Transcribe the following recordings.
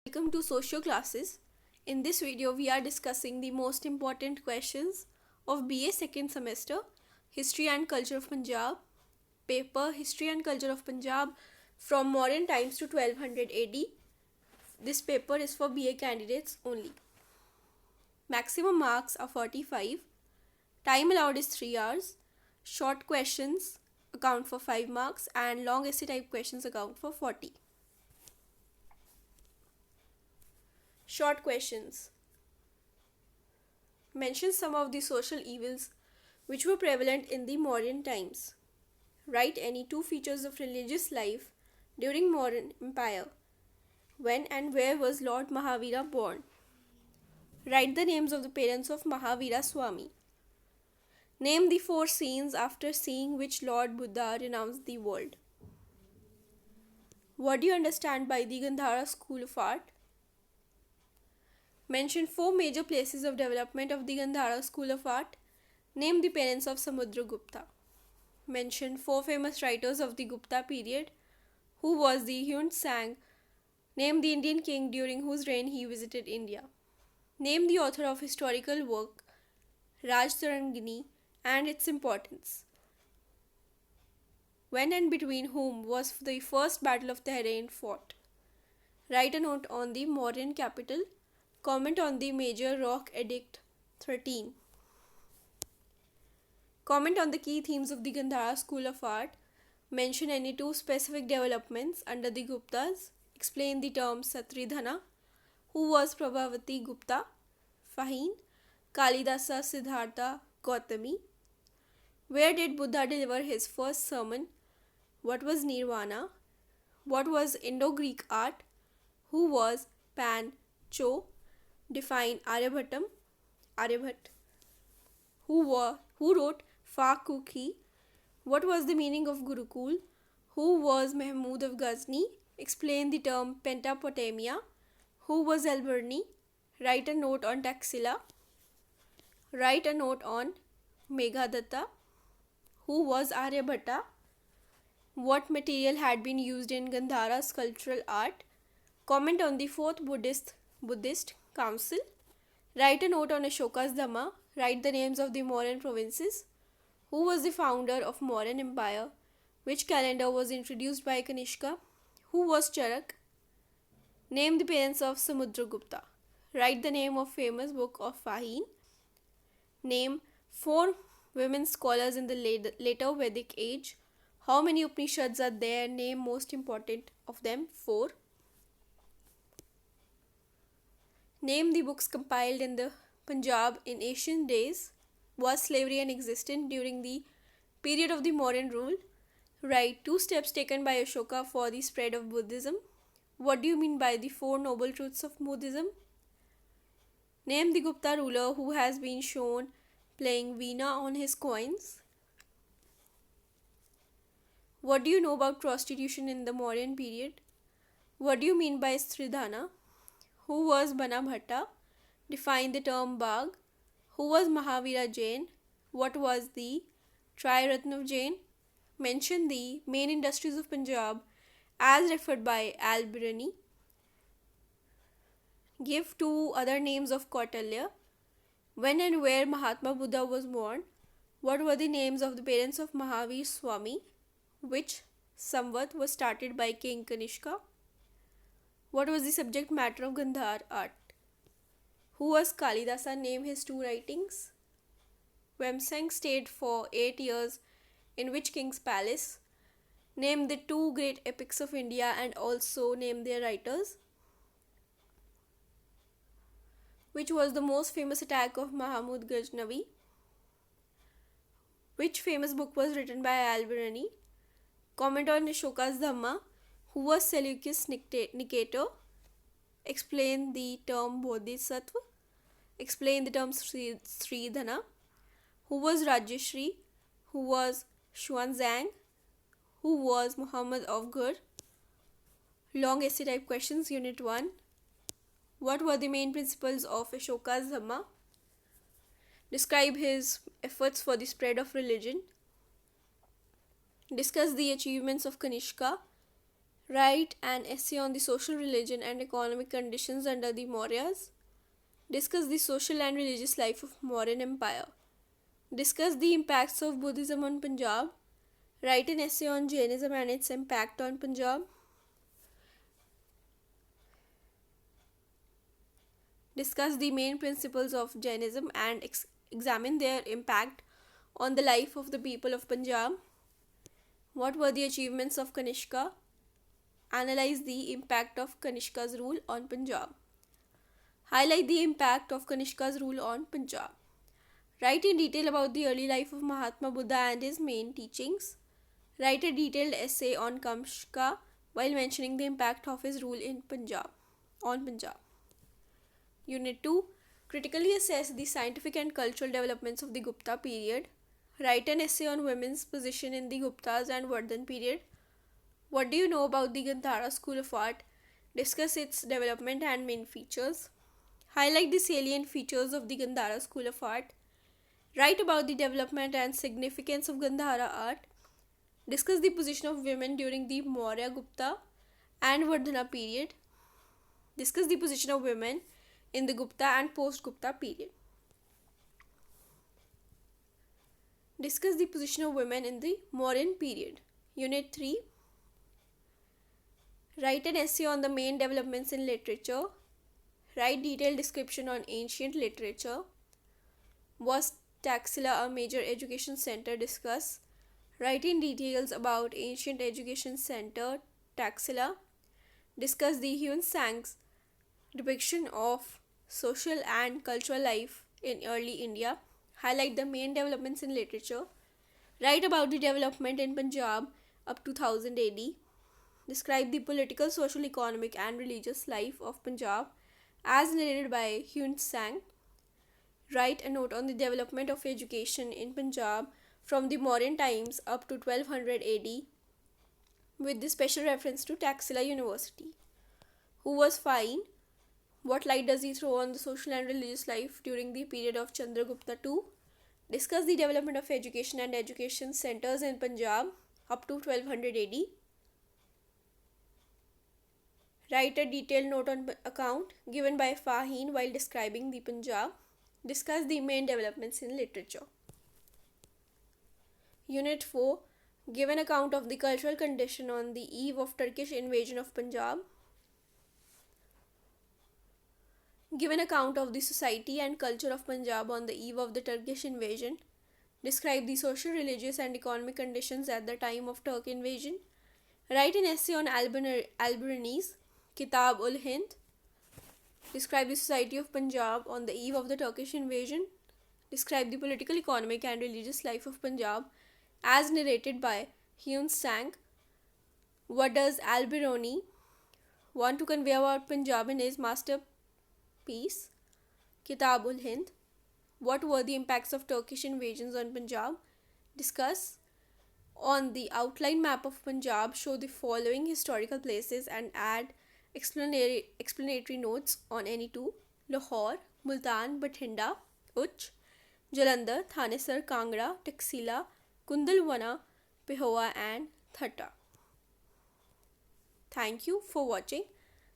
Welcome to Socio Classes. In this video, we are discussing the most important questions of BA second semester, History and Culture of Punjab, paper History and Culture of Punjab from modern times to 1200 AD. This paper is for BA candidates only. Maximum marks are 45. Time allowed is 3 hours. Short questions account for 5 marks and long essay type questions account for 40. Short questions. Mention some of the social evils which were prevalent in the modern times. Write any two features of religious life during modern empire. When and where was Lord Mahavira born? Write the names of the parents of Mahavira Swami. Name the 4 scenes after seeing which Lord Buddha renounced the world. What do you understand by the Gandhara School of Art? Mention 4 major places of development of the Gandhara School of Art. Name the parents of Samudragupta. Mention 4 famous writers of the Gupta period. Who was the Hyun Sang? Name the Indian king during whose reign he visited India. Name the author of historical work Raj Tarangini and its importance. When and between whom was the first battle of Tehran fought? Write a note on the modern capital. Comment on the Major Rock Edict 13. Comment on the key themes of the Gandhara School of Art. Mention any 2 specific developments under the Guptas. Explain the term Satridhana. Who was Prabhavati Gupta? Faheen. Kalidasa Siddhartha Gautami. Where did Buddha deliver his first sermon? What was Nirvana? What was Indo-Greek art? Who was Pan Cho? Define Aryabhatam. Aryabhat. Who wrote Fa Kukhi? What was the meaning of Gurukul? Who was Mahmud of Ghazni? Explain the term Pentapotamia. Who was Alberni? Write a note on Taxila. Write a note on Meghadatta. Who was Aryabhatta? What material had been used in Gandhara sculptural art? Comment on the 4th Buddhist Council. Write a note on Ashoka's Dhamma. Write the names of the Mauryan provinces. Who was the founder of Mauryan Empire? Which calendar was introduced by Kanishka? Who was Charak? Name the parents of Samudragupta. Write the name of famous book of Faheen. Name 4 women scholars in the later Vedic age. How many Upanishads are there? Name most important of them. 4. Name the books compiled in the Punjab in ancient days. Was slavery existent during the period of the Mauryan rule? Write 2 steps taken by Ashoka for the spread of Buddhism. What do you mean by the 4 noble truths of Buddhism? Name the Gupta ruler who has been shown playing veena on his coins. What do you know about prostitution in the Mauryan period? What do you mean by Stridhana? Who was Bana Bhatta? Define the term Bagh. Who was Mahavira Jain? What was the Tri-Ratna of Jain? Mention the main industries of Punjab as referred by Al-Birani. Give 2 other names of Kautilya. When and where Mahatma Buddha was born? What were the names of the parents of Mahavir Swami? Which Samvat was started by King Kanishka? What was the subject matter of Gandhar art? Who was Kalidasa? Name his 2 writings. Wemsang stayed for 8 years in which king's palace? Name the 2 great epics of India and also name their writers. Which was the most famous attack of Mahmud Ghaznavi? Which famous book was written by Al-Birani? Comment on Ashoka's Dhamma. Who was Seleucus Nicator? Explain the term Bodhisattva. Explain the term Sridhana. Who was Rajyashri? Who was Xuanzang? Who was Muhammad of Ghur? Long essay type questions, Unit 1. What were the main principles of Ashoka's Dhamma? Describe his efforts for the spread of religion. Discuss the achievements of Kanishka. Write an essay on the social, religion, and economic conditions under the Mauryas. Discuss the social and religious life of Mauryan Empire. Discuss the impacts of Buddhism on Punjab. Write an essay on Jainism and its impact on Punjab. Discuss the main principles of Jainism and examine their impact on the life of the people of Punjab. What were the achievements of Kanishka? Analyze the impact of Kanishka's rule on Punjab. Highlight the impact of Kanishka's rule on Punjab. Write in detail about the early life of Mahatma Buddha and his main teachings. Write a detailed essay on Kanishka while mentioning the impact of his rule in Punjab. Unit 2. Critically assess the scientific and cultural developments of the Gupta period. Write an essay on women's position in the Guptas and Vardhan period. What do you know about the Gandhara School of Art? Discuss its development and main features. Highlight the salient features of the Gandhara School of Art. Write about the development and significance of Gandhara art. Discuss the position of women during the Maurya, Gupta and Vardhana period. Discuss the position of women in the Gupta and post-Gupta period. Discuss the position of women in the Mauryan period. Unit 3. Write an essay on the main developments in literature. Write detailed description on ancient literature. Was Taxila a major education center? Discuss. Write in details about ancient education center Taxila. Discuss the Hyun Sang's depiction of social and cultural life in early India. Highlight the main developments in literature. Write about the development in Punjab up to 1000 AD. Describe the political, social, economic and religious life of Punjab as narrated by Hyun Sang. Write a note on the development of education in Punjab from the Mauryan times up to 1200 AD with the special reference to Taxila University. Who was Fine? What light does he throw on the social and religious life during the period of Chandragupta II? Discuss the development of education and education centers in Punjab up to 1200 AD. Write a detailed note on account given by Faheen while describing the Punjab. Discuss the main developments in literature. Unit 4. Give an account of the cultural condition on the eve of Turkish invasion of Punjab. Give an account of the society and culture of Punjab on the eve of the Turkish invasion. Describe the social, religious and economic conditions at the time of Turk invasion. Write an essay on Albanese, Kitab ul Hind. Describe the society of Punjab on the eve of the Turkish invasion. Describe the political, economic and religious life of Punjab as narrated by Hyun Sang. What does Al-Biruni want to convey about Punjab in his masterpiece, Kitab ul Hind? What were the impacts of Turkish invasions on Punjab? Discuss. On the outline map of Punjab, show the following historical places and add explanatory notes on any two: Lahore, Multan, Bathinda, Uch, Jalandhar, Thanesar, Kangra, Taxila, Kundalwana, Pehowa and Thatta. Thank you for watching.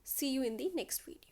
See you in the next video.